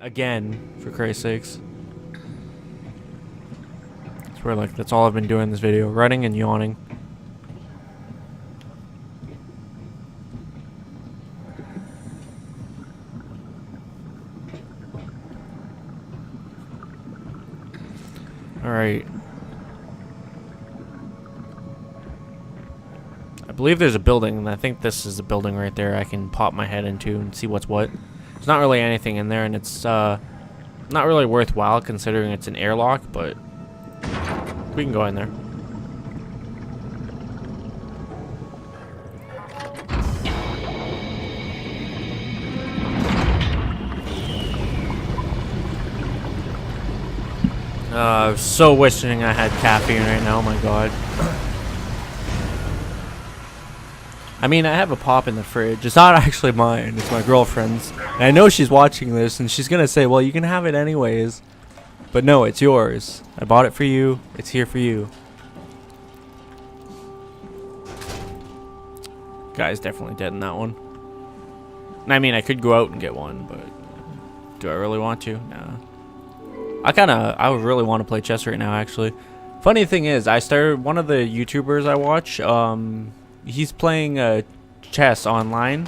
Again, for Christ's sakes. I swear, like, that's all I've been doing in this video. Running and yawning. Alright. I believe there's a building, and I think this is a building right there I can pop my head into and see what's what. There's not really anything in there, and it's not really worthwhile considering it's an airlock, but we can go in there. I'm so wishing I had caffeine right now, oh my god. I mean, I have a pop in the fridge. It's not actually mine, it's my girlfriend's. And I know she's watching this, and she's gonna say, well, you can have it anyways. But no, it's yours. I bought it for you. It's here for you. Guy's definitely dead in that one. I mean, I could go out and get one, but do I really want to? Nah. I would really want to play chess right now, actually. Funny thing is, I started, one of the YouTubers I watch, he's playing chess online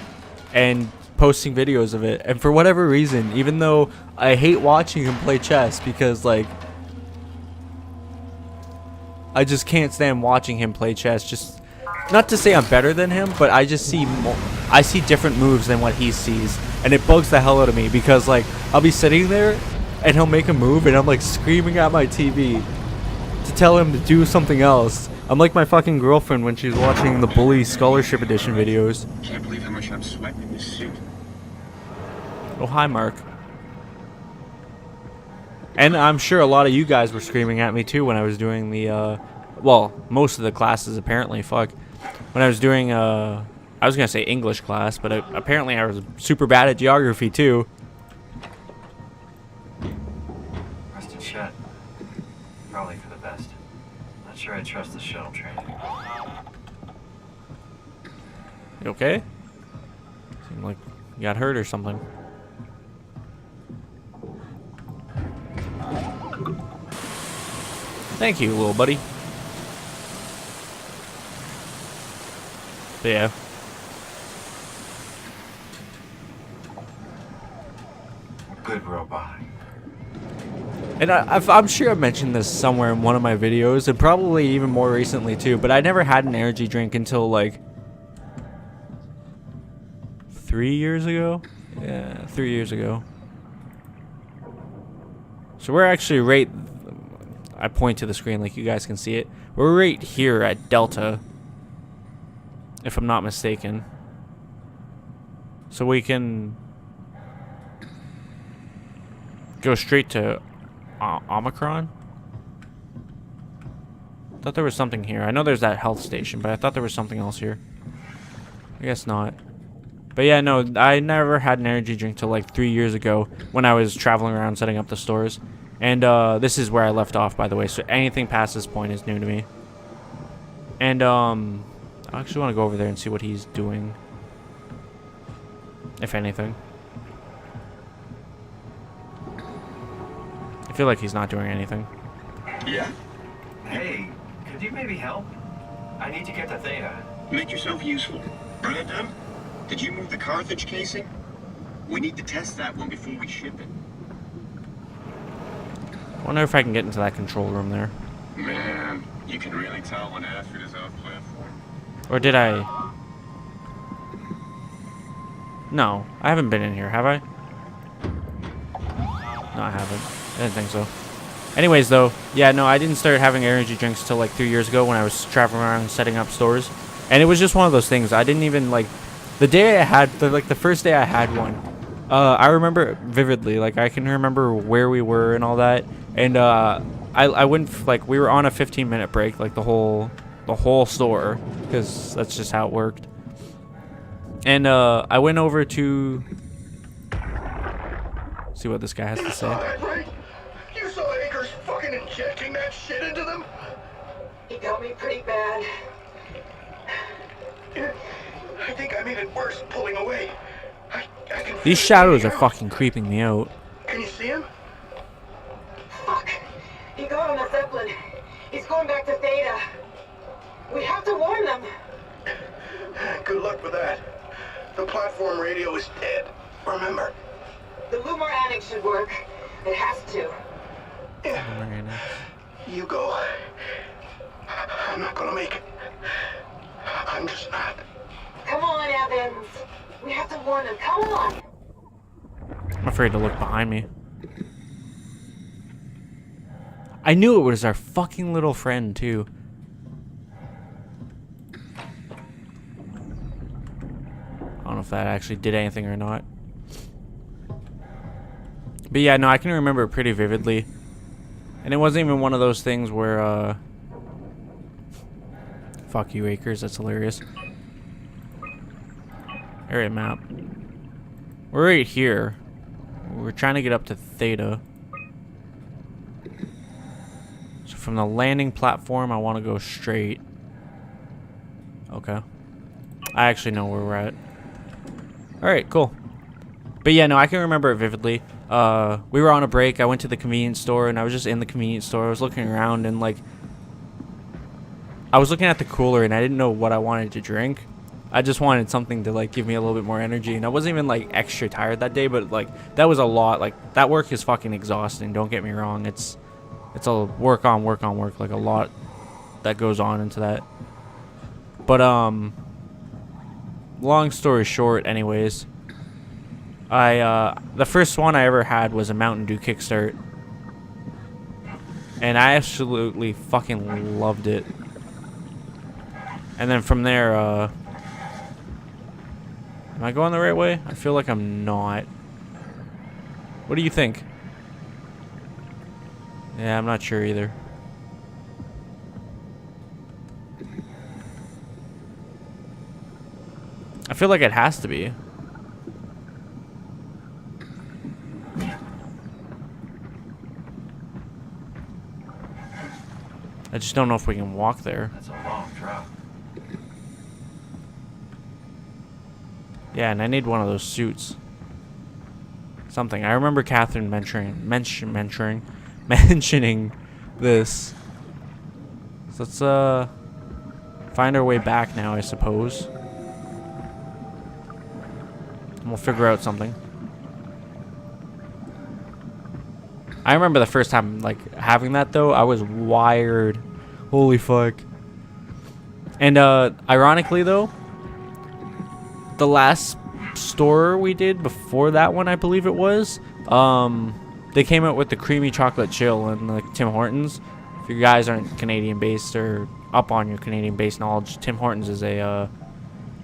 and posting videos of it, and for whatever reason, even though I hate watching him play chess because, like, I just can't stand watching him play chess. Just not to say I'm better than him, but I just see I see different moves than what he sees, and it bugs the hell out of me because, like, I'll be sitting there and he'll make a move and I'm like screaming at my TV to tell him to do something else. I'm like my fucking girlfriend when she's watching the Bully Scholarship Edition videos. Can't believe how much I'm sweating in this suit. Oh, hi, Mark. And I'm sure a lot of you guys were screaming at me too when I was doing the, well, most of the classes apparently, fuck. When I was doing, I was gonna say English class, but apparently I was super bad at geography too. Rusted shut. Probably for the best. Not sure I trust the shuttle train. You okay? Seemed like you got hurt or something. Thank you, little buddy. But yeah. Good robot. And I'm sure I've mentioned this somewhere in one of my videos, and probably even more recently too, but I never had an energy drink until like 3 years ago? Yeah, 3 years ago. So we're actually right, I point to the screen like you guys can see it. We're right here at Delta, if I'm not mistaken. So we can go straight to Omicron? Thought there was something here. I know there's that health station, but I thought there was something else here. I guess not. But yeah, no, I never had an energy drink till like 3 years ago when I was traveling around setting up the stores. And this is where I left off, by the way, so anything past this point is new to me. And I actually want to go over there and see what he's doing, if anything. I feel like he's not doing anything. Yeah. Hey, could you maybe help? I need to get to Theta. Make yourself useful. Brandon, did you move the Carthage casing? We need to test that one before we ship it. I wonder if I can get into that control room there. Man, you can really tell when Astrid is off platform. Or did I? No, I haven't been in here, have I? No, I haven't. I didn't think so. Anyways, though, yeah, no, I didn't start having energy drinks till like 3 years ago when I was traveling around setting up stores. And it was just one of those things. I didn't even, like, the day I had, the first day I had one, I remember vividly. Like, I can remember where we were and all that. And I went, like, we were on a 15-minute break, like, the whole store, because that's just how it worked. And I went over to see what this guy has to say. Right? You saw Akers fucking injecting that shit into them? He got me pretty bad. I think I made it worse pulling away. I can These feel it shadows are now. fucking creeping me out. Can you going back to Theta. We have to warn them. Good luck with that. The platform radio is dead. Remember. The Lumar Annex should work. It has to. Yeah. You go. I'm not gonna make it. I'm just not. Come on, Evans. We have to warn them. Come on. I'm afraid to look behind me. I knew it was our fucking little friend, too. I don't know if that actually did anything or not. But yeah, no, I can remember it pretty vividly. And it wasn't even one of those things where, fuck you, Acres, that's hilarious. Alright, map. We're right here. We're trying to get up to Theta. So from the landing platform, I want to go straight. Okay. I actually know where we're at. Alright, cool. But yeah, no, I can remember it vividly. We were on a break. I went to the convenience store, and I was just in the convenience store. I was looking around, and, like, I was looking at the cooler, and I didn't know what I wanted to drink. I just wanted something to, like, give me a little bit more energy. And I wasn't even, like, extra tired that day, but, like, that was a lot. Like, that work is fucking exhausting. Don't get me wrong. It's a work on work on work. Like, a lot that goes on into that. But, long story short, anyways, the first one I ever had was a Mountain Dew Kickstart. And I absolutely fucking loved it. And then from there, am I going the right way? I feel like I'm not. What do you think? Yeah, I'm not sure either. I feel like it has to be. I just don't know if we can walk there. That's a long drop. Yeah, and I need one of those suits. Something. I remember Catherine mentioning this. So let's find our way back now, I suppose. And we'll figure out something. I remember the first time, like, having that, though. I was wired. Holy fuck. And, ironically, though, the last store we did before that one, I believe it was, they came out with the creamy chocolate chill and, like, Tim Hortons. If you guys aren't Canadian-based or up on your Canadian-based knowledge, Tim Hortons is a,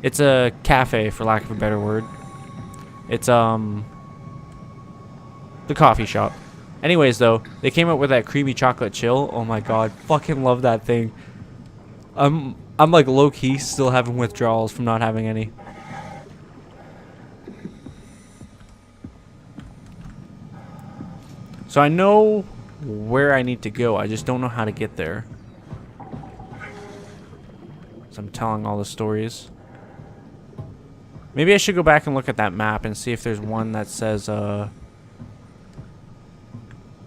it's a cafe, for lack of a better word. It's, the coffee shop. Anyways, though, they came up with that creamy chocolate chill. Oh my god, fucking love that thing. I'm like low-key still having withdrawals from not having any. So I know where I need to go. I just don't know how to get there. So I'm telling all the stories. Maybe I should go back and look at that map and see if there's one that says,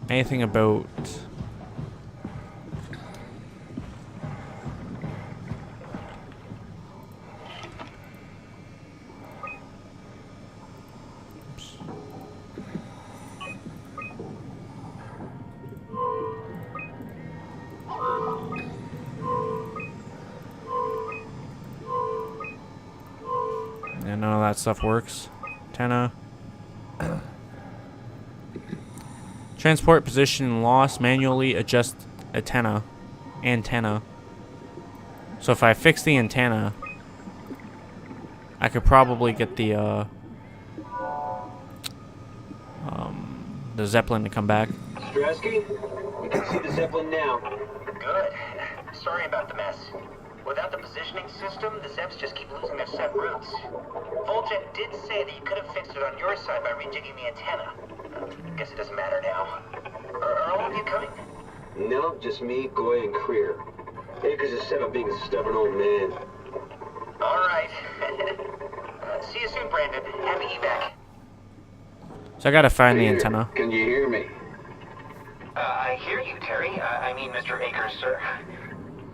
anything about... Oops. Yeah, none of that stuff works. Antenna. Transport position lost. Manually adjust antenna. So if I fix the antenna, I could probably get the Zeppelin to come back. Strasky, we can see the Zeppelin now. Good. Sorry about the mess. Without the positioning system, the Zeps just keep losing their set routes. Voljet did say that you could have fixed it on your side by rejigging the antenna. Guess it doesn't matter now. Are all of you coming? No, just me, Goy, and Creer. Akers is set on being a stubborn old man. All right. See you soon, Brandon. Happy evac. So I gotta find the Peter, antenna. Can you hear me? I hear you, Terry. I mean, Mr. Akers, sir.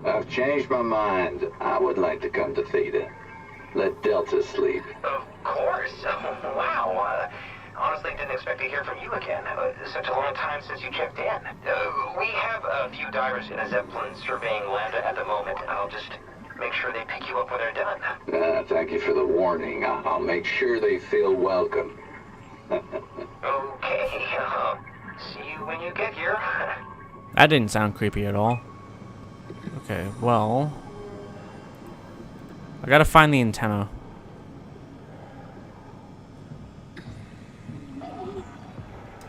I've changed my mind. I would like to come to Theta. Let Delta sleep. Of course. Wow. Honestly, didn't expect to hear from you again. Such a long time since you checked in. We have a few divers in a Zeppelin surveying Lambda at the moment. I'll just make sure they pick you up when they're done. Thank you for the warning. I'll make sure they feel welcome. Okay. See you when you get here. That didn't sound creepy at all. Okay, well, I gotta find the antenna.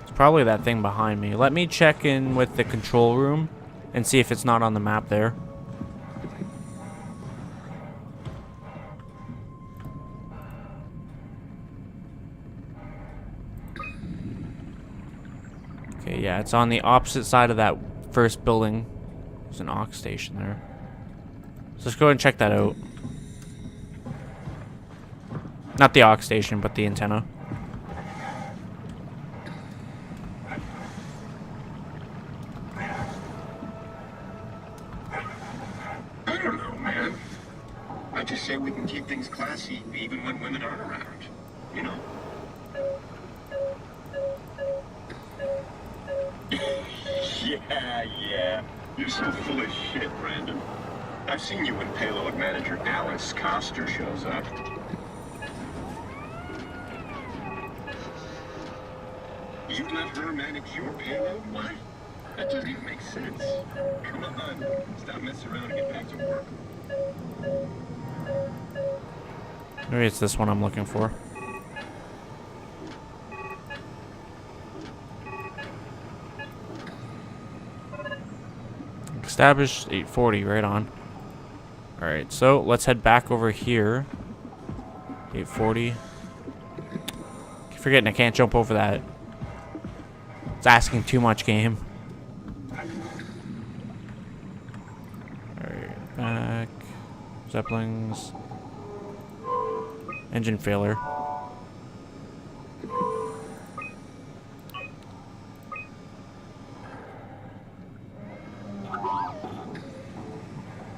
It's probably that thing behind me. Let me check in with the control room and see if it's not on the map there. Okay, yeah, it's on the opposite side of that first building. There's an aux station there. So let's go ahead and check that out. Not the aux station, but the antenna. I don't know, man. I just say we can keep things classy, even when women aren't around. You know? Yeah. You're so full of shit, Brandon. I've seen you when payload manager Alice Coster shows up. You let her manage your payload? What? That doesn't even make sense. Come on. Stop messing around and get back to work. Maybe it's this one I'm looking for. Established 840, right on. Alright, so let's head back over here. 840. Keep forgetting I can't jump over that. It's asking too much, game. Alright, back. Zeppelins. Engine failure.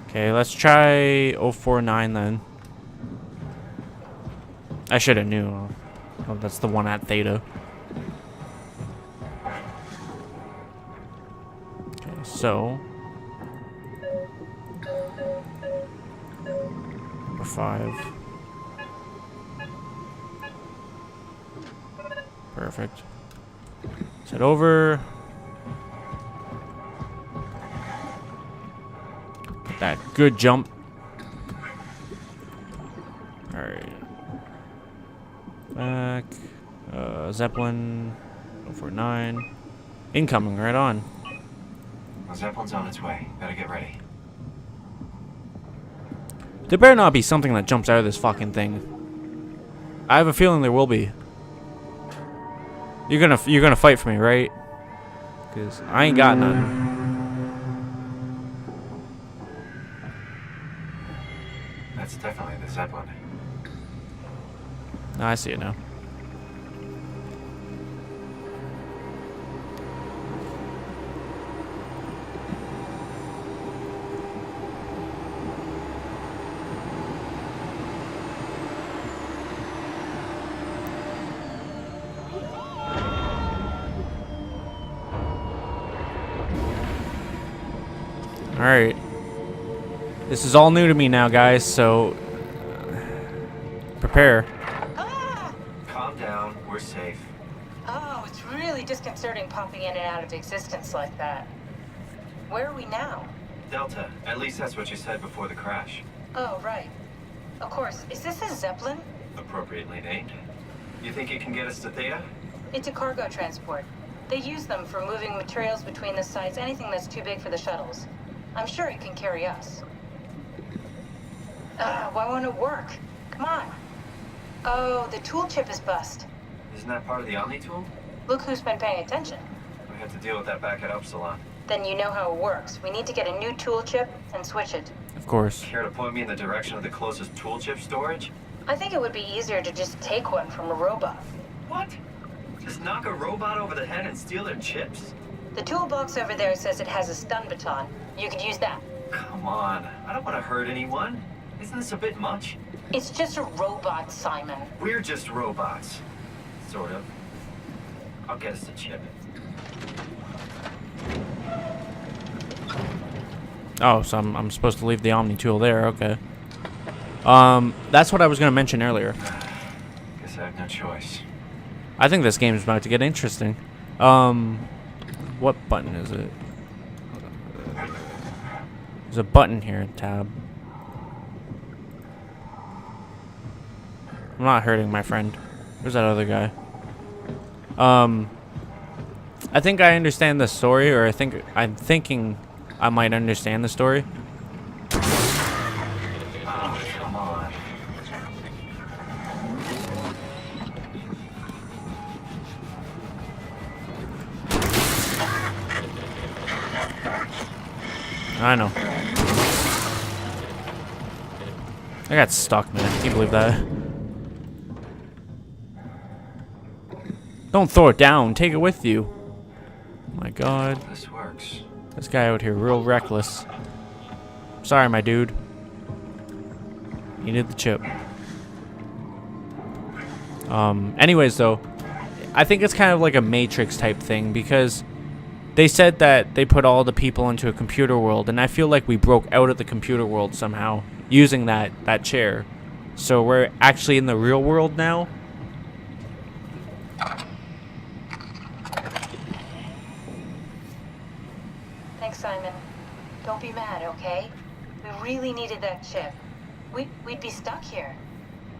Okay, let's try 049 then. I should have knew. Oh, that's the one at Theta. Okay, so number 5. Perfect. Let's head over. That good jump. Alright. Back. Zeppelin 049. Incoming, right on. The Zeppelin's on its way. Better get ready. There better not be something that jumps out of this fucking thing. I have a feeling there will be. You're gonna fight for me, right? Cause I ain't got none. That's definitely the Zeppelin. No, I see it now. Alright. This is all new to me now, guys, so prepare. Calm down. We're safe. Oh, it's really disconcerting popping in and out of existence like that. Where are we now? Delta. At least that's what you said before the crash. Oh, right. Of course. Is this a Zeppelin? Appropriately named. You think it can get us to Theta? It's a cargo transport. They use them for moving materials between the sites, anything that's too big for the shuttles. I'm sure it can carry us. Why won't it work? Come on. Oh, the tool chip is bust. Isn't that part of the Omni tool? Look who's been paying attention. We had to deal with that back at Upsilon. Then you know how it works. We need to get a new tool chip and switch it. Of course. Care to point me in the direction of the closest tool chip storage? I think it would be easier to just take one from a robot. What? Just knock a robot over the head and steal their chips? The toolbox over there says it has a stun baton. You could use that. Come on. I don't want to hurt anyone. Isn't this a bit much? It's just a robot, Simon. We're just robots. Sort of. I'll get us the chip. Oh, so I'm supposed to leave the Omni tool there. Okay. That's what I was gonna mention earlier. Guess I have no choice. I think this game is about to get interesting. What button is it? There's a button here, tab. I'm not hurting my friend. Where's that other guy? I think I understand the story, or I'm thinking I might understand the story. Oh, come on. I know. I got stuck, man. Can you believe that? Don't throw it down. Take it with you. Oh my god. This works. This guy out here real reckless. Sorry, my dude. You need the chip. Anyways, though, I think it's kind of like a Matrix type thing, because they said that they put all the people into a computer world, and I feel like we broke out of the computer world somehow using that chair. So we're actually in the real world now. Thanks, Simon. Don't be mad, okay? We really needed that chip. We'd be stuck here.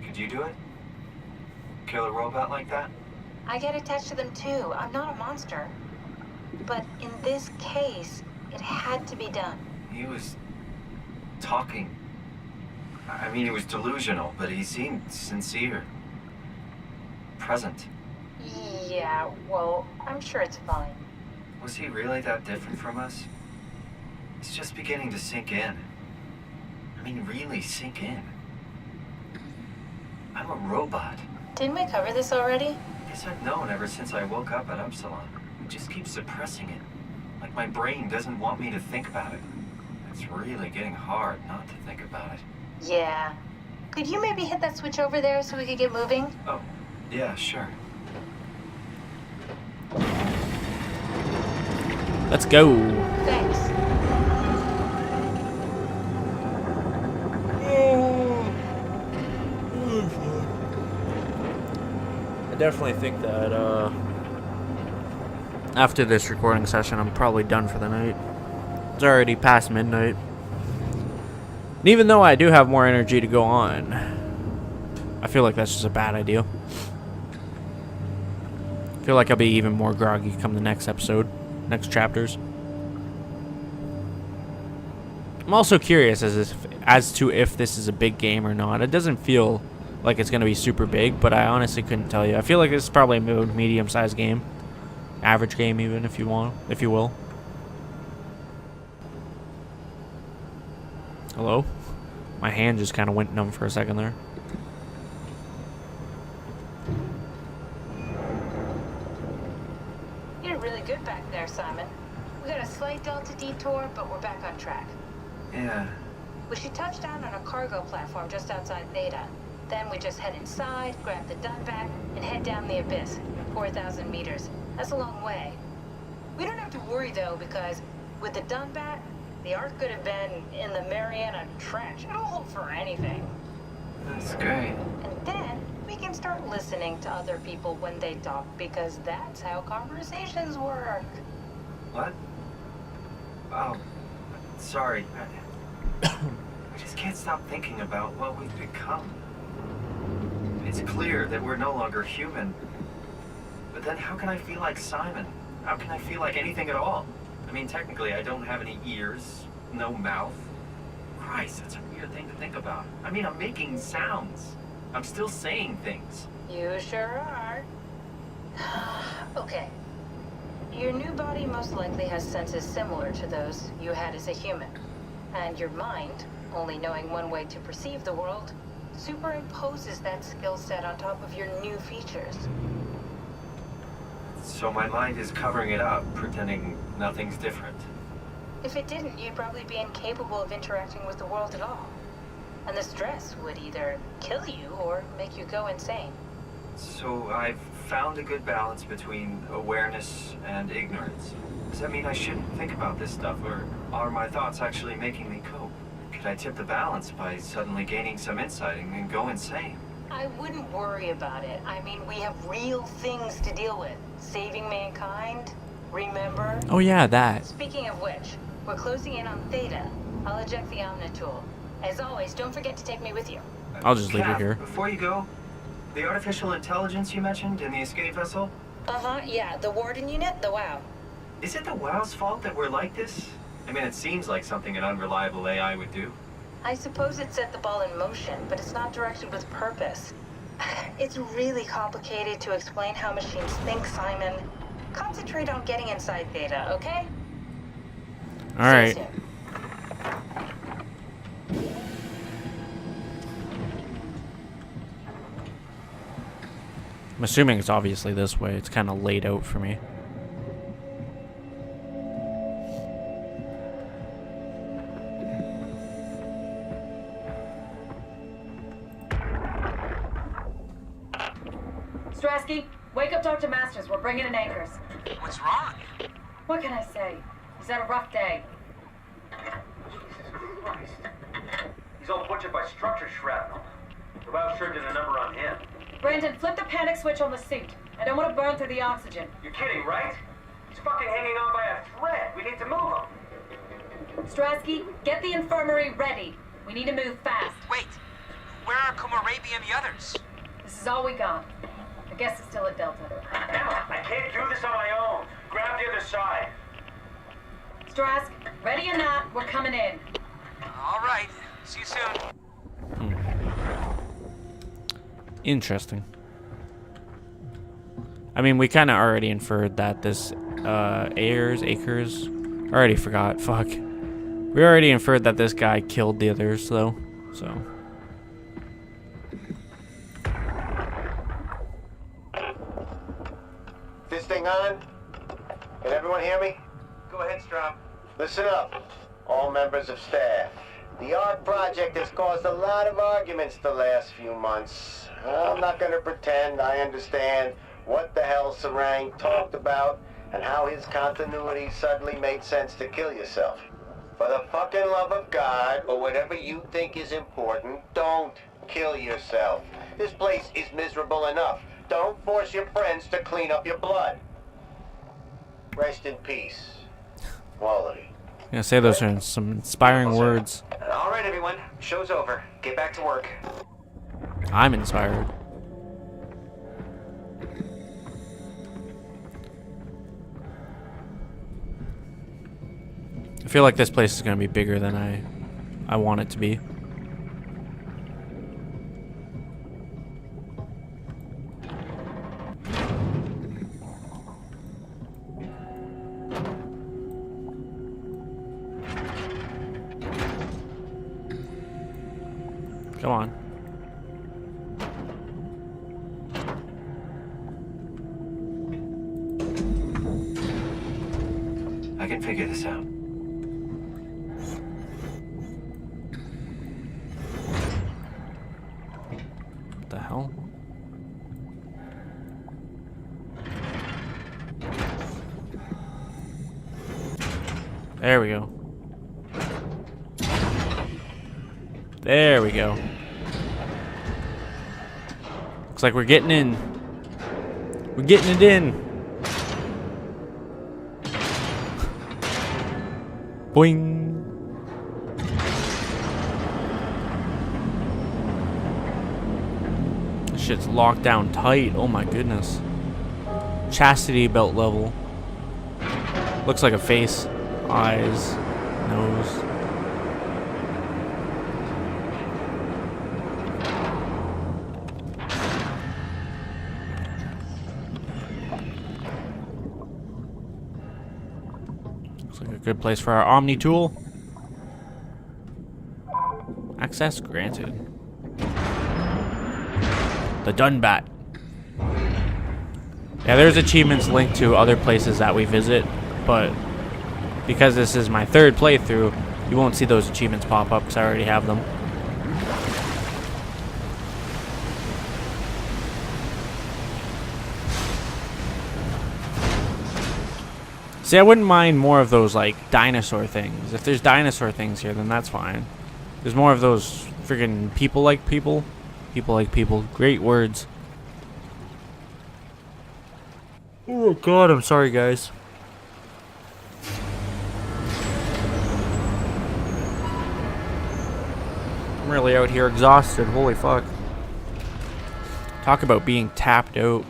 Could you do it? Kill a robot like that? I get attached to them too. I'm not a monster. But in this case, it had to be done. He was talking. I mean, he was delusional, but he seemed sincere. Present. Yeah, well, I'm sure it's fine. Was he really that different from us? It's just beginning to sink in. I mean, really sink in. I'm a robot. Didn't we cover this already? Guess I've known ever since I woke up at Upsilon. I just keep suppressing it. Like my brain doesn't want me to think about it. It's really getting hard not to think about it. Yeah. Could you maybe hit that switch over there so we could get moving? Oh, yeah, sure. Let's go. Thanks. I definitely think that after this recording session, I'm probably done for the night. It's already past midnight. And even though I do have more energy to go on, I feel like that's just a bad idea. I feel like I'll be even more groggy come the next episode, next chapters. I'm also curious as to if this is a big game or not. It doesn't feel like it's going to be super big, but I honestly couldn't tell you. I feel like this is probably a medium-sized game. Average game even, if you will. Hello? My hand just kind of went numb for a second there. You're really good back there, Simon. We got a slight delta detour, but we're back on track. Yeah. We should touch down on a cargo platform just outside Theta. Then we just head inside, grab the Dunbat, and head down the abyss, 4,000 meters. That's a long way. We don't have to worry, though, because with the Dunbat, the Ark could have been in the Mariana Trench. It'll hold for anything. That's great. And then we can start listening to other people when they talk, because that's how conversations work. What? Oh, sorry. I just can't stop thinking about what we've become. It's clear that we're no longer human. But then how can I feel like Simon? How can I feel like anything at all? I mean, technically, I don't have any ears, no mouth. Christ, that's a weird thing to think about. I mean, I'm making sounds. I'm still saying things. You sure are. Okay. Your new body most likely has senses similar to those you had as a human. And your mind, only knowing one way to perceive the world, superimposes that skill set on top of your new features. So my mind is covering it up, pretending nothing's different. If it didn't, you'd probably be incapable of interacting with the world at all. And the stress would either kill you or make you go insane. So I've found a good balance between awareness and ignorance. Does that mean I shouldn't think about this stuff, or are my thoughts actually making me cope? Could I tip the balance by suddenly gaining some insight and go insane? I wouldn't worry about it. I mean, we have real things to deal with. Saving mankind, remember? Oh yeah, that. Speaking of which, we're closing in on Theta. I'll eject the Omnitool. As always, don't forget to take me with you. I'll just leave it Cap, here. Before you go, the artificial intelligence you mentioned in the escape vessel, Uh-huh, yeah, the Warden unit, the WOW. is it the WOW's fault that we're like this? I mean, it seems like something an unreliable AI would do. I suppose it set the ball in motion, but it's not directed with purpose. It's really complicated to explain how machines think, Simon. Concentrate on getting inside Theta, okay? All right. See you soon. I'm assuming it's obviously this way. It's kind of laid out for me. Strasky, wake up Dr. Masters. We're bringing in anchors. What's wrong? What can I say? He's had a rough day. Jesus Christ. He's all butchered by structure shrapnel. The WOW sure did a number on him. Brandon, flip the panic switch on the suit. I don't want to burn through the oxygen. You're kidding, right? He's fucking hanging on by a thread. We need to move him. Strasky, get the infirmary ready. We need to move fast. Wait, where are Komorabi and the others? This is all we got. I guess it's still at Delta. Emma, I can't do this on my own. Grab the other side. Strask, ready or not, we're coming in. All right, see you soon. Interesting. I mean, we kind of already inferred that this Acres. I already forgot. Fuck. We already inferred that this guy killed the others, though. So. This thing on? Can everyone hear me? Go ahead, Strom. Listen up, all members of staff. The ARC project has caused a lot of arguments the last few months. I'm not going to pretend I understand what the hell Sarang talked about and how his continuity suddenly made sense to kill yourself. For the fucking love of God, or whatever you think is important, don't kill yourself. This place is miserable enough. Don't force your friends to clean up your blood. Rest in peace, all of you. I'm gonna say those are some inspiring words. All right, everyone. Show's over. Get back to work. I'm inspired. I feel like this place is gonna be bigger than I want it to be. Come on. I can figure this out. What the hell? There we go. There we go. Looks like we're getting in. We're getting it in. Boing. This shit's locked down tight. Oh my goodness. Chastity belt level. Looks like a face. Eyes. Nose. Good place for our Omni tool. Access granted. The Dunbat. Yeah, there's achievements linked to other places that we visit, but because this is my third playthrough, you won't see those achievements pop up because I already have them. See, I wouldn't mind more of those, like, dinosaur things. If there's dinosaur things here, then that's fine. There's more of those friggin' people like people. People like people. Great words. Oh, God, I'm sorry, guys. I'm really out here exhausted. Holy fuck. Talk about being tapped out.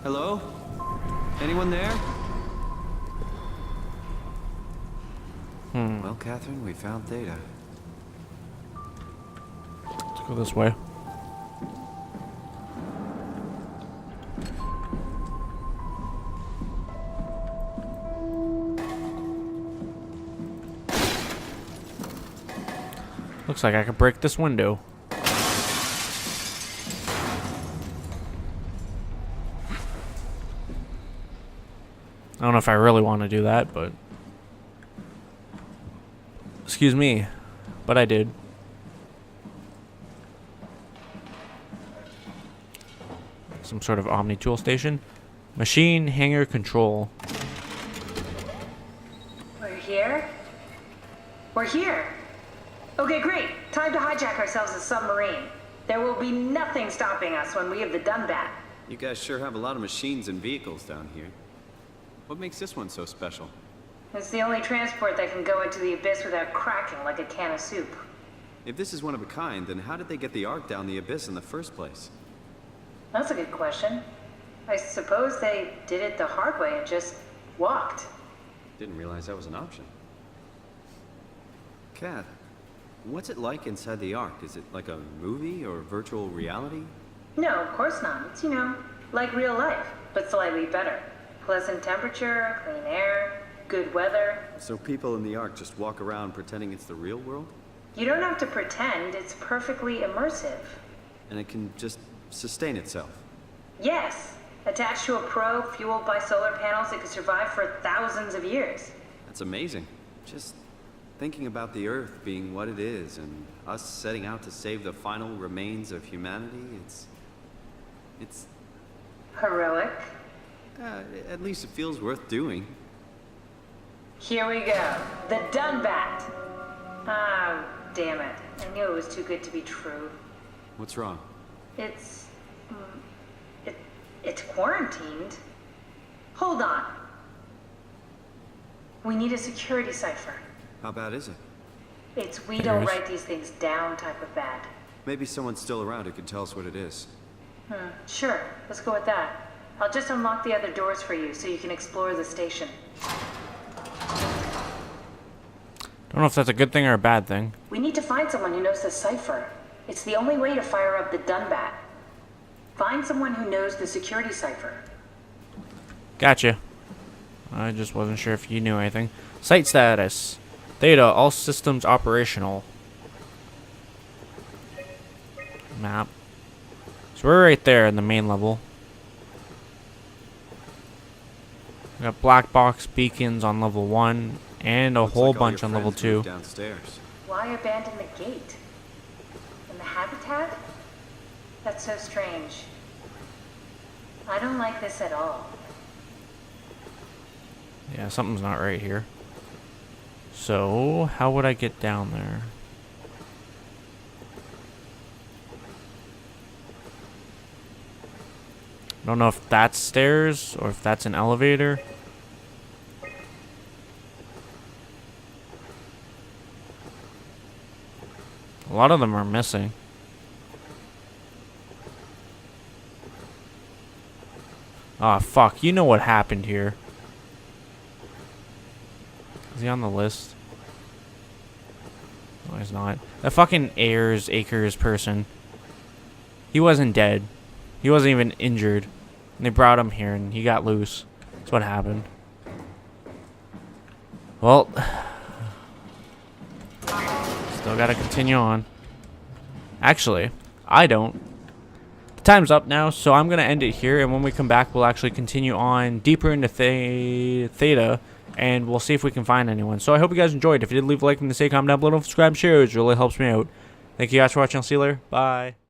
Hello? Anyone there? Well, Catherine, we found Theta. Let's go this way. Looks like I could break this window. I don't know if I really want to do that, but... Excuse me, but I did. Some sort of omni-tool station. Machine hangar control. We're here? We're here! Okay, great. Time to hijack ourselves a submarine. There will be nothing stopping us when we have the Dunbat. You guys sure have a lot of machines and vehicles down here. What makes this one so special? It's the only transport that can go into the abyss without cracking like a can of soup. If this is one of a kind, then how did they get the Ark down the abyss in the first place? That's a good question. I suppose they did it the hard way and just walked. Didn't realize that was an option. Kat, what's it like inside the Ark? Is it like a movie or virtual reality? No, of course not. It's, like real life, but slightly better. Pleasant temperature, clean air, good weather. So people in the Ark just walk around pretending it's the real world? You don't have to pretend, it's perfectly immersive. And it can just sustain itself? Yes. Attached to a probe fueled by solar panels, it could survive for thousands of years. That's amazing. Just thinking about the Earth being what it is and us setting out to save the final remains of humanity, it's... Heroic. At least it feels worth doing. Here we go. The Dunbat. Ah, damn it. I knew it was too good to be true. What's wrong? It's quarantined. Hold on. We need a security cipher. How bad is it? It's we don't write these things down type of bad. Maybe someone's still around who can tell us what it is. Sure. Let's go with that. I'll just unlock the other doors for you so you can explore the station. Don't know if that's a good thing or a bad thing. We need to find someone who knows the cipher. It's the only way to fire up the Dunbat. Find someone who knows the security cipher. Gotcha. I just wasn't sure if you knew anything. Site status. Theta, all systems operational. Map. So we're right there in the main level. We got black box beacons on level 1 and a whole bunch on level 2. Downstairs. Why abandon the gate? And the habitat? That's so strange. I don't like this at all. Yeah, something's not right here. So, how would I get down there? I don't know if that's stairs or if that's an elevator. A lot of them are missing. Ah, fuck. You know what happened here. Is he on the list? No, he's not. That fucking Akers person. He wasn't dead. He wasn't even injured. And they brought him here and he got loose. That's what happened. Well. Still gotta continue on. Actually, I don't. time's up now, so I'm going to end it here, and when we come back, we'll actually continue on deeper into Theta, and we'll see if we can find anyone. So I hope you guys enjoyed. If you did, leave a like and say comment down below, and subscribe, share, it really helps me out. Thank you guys for watching. I'll see you later. Bye.